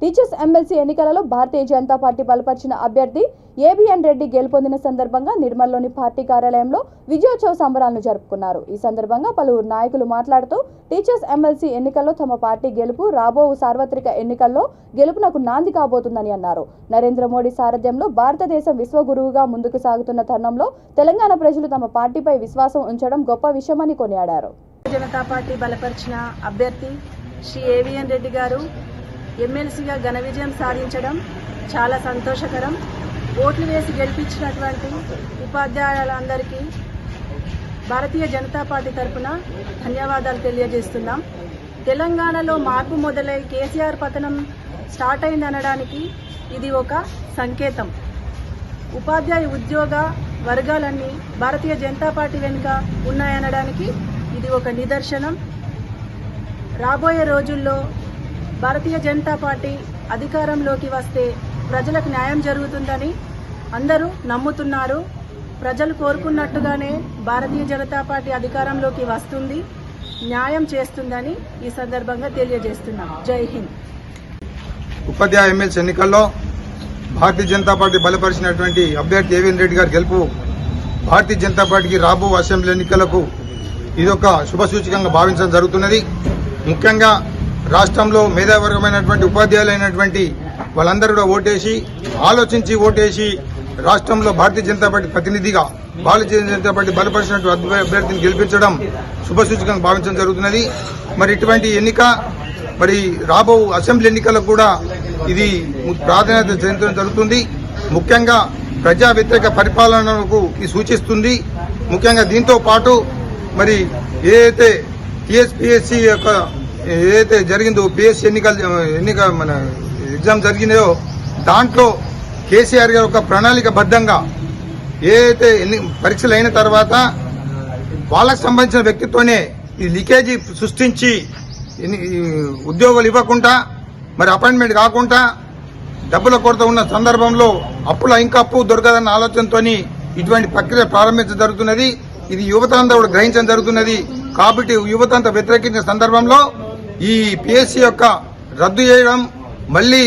Teachers MLC ఎన్నికలలో Bharatiya Janata party బలపరిచిన అభ్యర్థి ఏబిఎన్ రెడ్డి గెలుపొందిన సందర్భంగా నిర్మల్లోని పార్టీ కార్యాలయంలో విజయోత్సవ సంబరాలను జరుపుకున్నారు. ఈ సందర్భంగా పలువురు నాయకులు మాట్లాడుతూ టీచర్స్ ఎమ్మెల్సీ ఎన్నికల్లో తమ పార్టీ గెలుపు రాబో సార్వత్రిక ఎన్నికల్లో గెలుపునకు నాంది కాబోతుందని అన్నారు. నరేంద్ర మోడీ సారథ్యంలో భారతదేశం విశ్వగురువుగా ముందుకు సాగుతున్న తరుణంలో తెలంగాణ ప్రజలు తమ పార్టీపై విశ్వాసం ఉంచడం గొప్ప విషయమని కొనియాడారు. జనతా పార్టీ బలపరిచిన అభ్యర్థి శ్రీ ఏబిఎన్ రెడ్డి గారు ఎమ్మెల్సీగా ఘన విజయం సాధించడం చాలా సంతోషకరం. ఓట్లు వేసి గెలిపించినటువంటి ఉపాధ్యాయులందరికీ భారతీయ జనతా పార్టీ తరఫున ధన్యవాదాలు తెలియజేస్తున్నాం. తెలంగాణలో మార్పు మొదలై కేసీఆర్ పతనం స్టార్ట్ అయిందనడానికి ఇది ఒక సంకేతం. ఉపాధ్యాయ ఉద్యోగ వర్గాలన్నీ భారతీయ జనతా పార్టీ వెనుక ఉన్నాయనడానికి ఇది ఒక నిదర్శనం. రాబోయే రోజుల్లో భారతీయ జనతా పార్టీ అధికారంలోకి వస్తే ప్రజలకు న్యాయం జరుగుతుందని అందరూ నమ్ముతున్నారు. ప్రజలు కోరుకున్నట్టుగానే భారతీయ జనతా పార్టీ అధికారంలోకి వస్తుంది, న్యాయం చేస్తుందని ఈ సందర్భంగా తెలియజేస్తున్నాం. జై హింద్. ఉపాధ్యాయ ఎమ్మెల్సీ ఎన్నికల్లో భారతీయ జనతా పార్టీ బలపరిచినటువంటి అభ్యర్థి ఏబిఎన్ రెడ్డి గారి గెలుపు భారతీయ జనతా పార్టీకి రాబో అసెంబ్లీ ఎన్నికలకు ఇదొక శుభసూచకంగా భావించడం జరుగుతున్నది. ముఖ్యంగా రాష్ట్రంలో మేధావర్గమైనటువంటి ఉపాధ్యాయులైనటువంటి వాళ్ళందరూ కూడా ఓటేసి ఆలోచించి ఓటేసి రాష్ట్రంలో భారతీయ జనతా పార్టీ ప్రతినిధిగా భారతీయ జనతా పార్టీ బలపరిచినటువంటి అభ్యర్థిని గెలిపించడం శుభసూచకంగా భావించడం జరుగుతున్నది. మరి ఇటువంటి ఎన్నిక మరి రాబో అసెంబ్లీ ఏన్నికలకు కూడా ఇది ప్రాధాన్యత చెందడం జరుగుతుంది. ముఖ్యంగా ప్రజా వ్యతిరేక పరిపాలనకు ఇది సూచిస్తుంది. ముఖ్యంగా దీంతో పాటు మరి ఏదైతే టీఎస్పీఎస్సీ యొక్క ఏదైతే జరిగిందో పిఎస్సీ ఎన్నిక మన ఎగ్జామ్ జరిగినాయో దాంట్లో కేసీఆర్ గారు ఒక ప్రణాళికబద్ధంగా ఏదైతే పరీక్షలు అయిన తర్వాత వాళ్ళకు సంబంధించిన వ్యక్తితోనే ఈ లీకేజీ సృష్టించి ఉద్యోగాలు ఇవ్వకుండా మరి అపాయింట్మెంట్ కాకుండా డబ్బుల కొరత ఉన్న సందర్భంలో అప్పుల ఇంకా అప్పు దొరకదన్న ఆలోచనతో ఇటువంటి ప్రక్రియ ప్రారంభించడం జరుగుతున్నది. ఇది యువత అంతా కూడా గ్రహించడం జరుగుతున్నది. కాబట్టి యువత అంతా వ్యతిరేకించిన సందర్భంలో ఈ పిఎస్సీ యొక్క రద్దు చేయడం మళ్లీ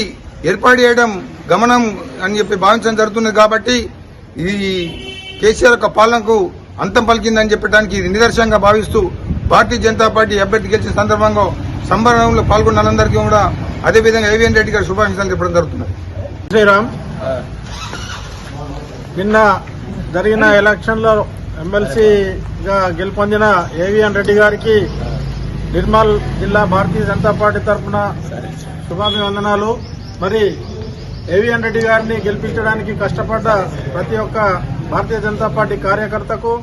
ఏర్పాటు చేయడం గమనం అని చెప్పి భావించడం జరుగుతున్నది. కాబట్టి ఈ కేసీఆర్ యొక్క పాలనకు అంతం పలికిందని చెప్పడానికి ఇది నిదర్శనంగా భావిస్తూ భారతీయ జనతా పార్టీ అభ్యర్థి గెలిచిన సందర్భంగా సంబరంలో పాల్గొన్న వాళ్ళందరికీ కూడా అదేవిధంగా ఏబిఎన్ రెడ్డి గారి శుభాకాంక్షలు చెప్పడం జరుగుతున్నది. శ్రీరామ్, నిన్న జరిగిన ఎలక్షన్లో ఎమ్మెల్సీగా గెలుపొందిన ఏబిఎన్ రెడ్డి గారికి నిర్మల్ జిల్లా భారతీయ జనతా పార్టీ తరఫున శుభాభివందనాలు. మరి ఏబిఎన్ రెడ్డి గారిని గెలిపించడానికి కష్టపడ్డ ప్రతి ఒక్క భారతీయ జనతా పార్టీ కార్యకర్తకు,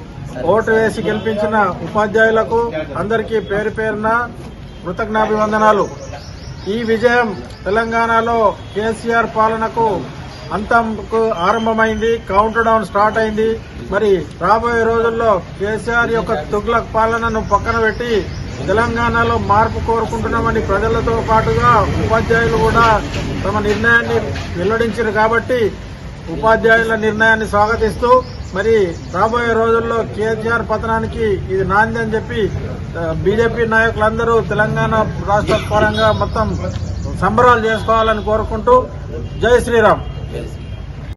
ఓటు వేసి గెలిపించిన ఉపాధ్యాయులకు అందరికీ పేరు పేరున కృతజ్ఞాభివందనాలు. ఈ విజయం తెలంగాణలో కేసీఆర్ పాలనకు అంతంకు ఆరంభమైంది. కౌంట్ డౌన్ స్టార్ట్ అయింది. మరి రాబోయే రోజుల్లో కేసీఆర్ యొక్క తుగ్లక్ పాలనను పక్కన పెట్టి తెలంగాణలో మార్పు కోరుకుంటున్నామని ప్రజలతో పాటుగా ఉపాధ్యాయులు కూడా తమ నిర్ణయాన్ని వెల్లడించారు. కాబట్టి ఉపాధ్యాయుల నిర్ణయాన్ని స్వాగతిస్తూ మరి రాబోయే రోజుల్లో కేసీఆర్ పతనానికి ఇది నాంది అని చెప్పి బీజేపీ నాయకులందరూ తెలంగాణ రాష్ట్ర పరంగా మొత్తం సంబరాలు చేసుకోవాలని కోరుకుంటూ జై శ్రీరామ్.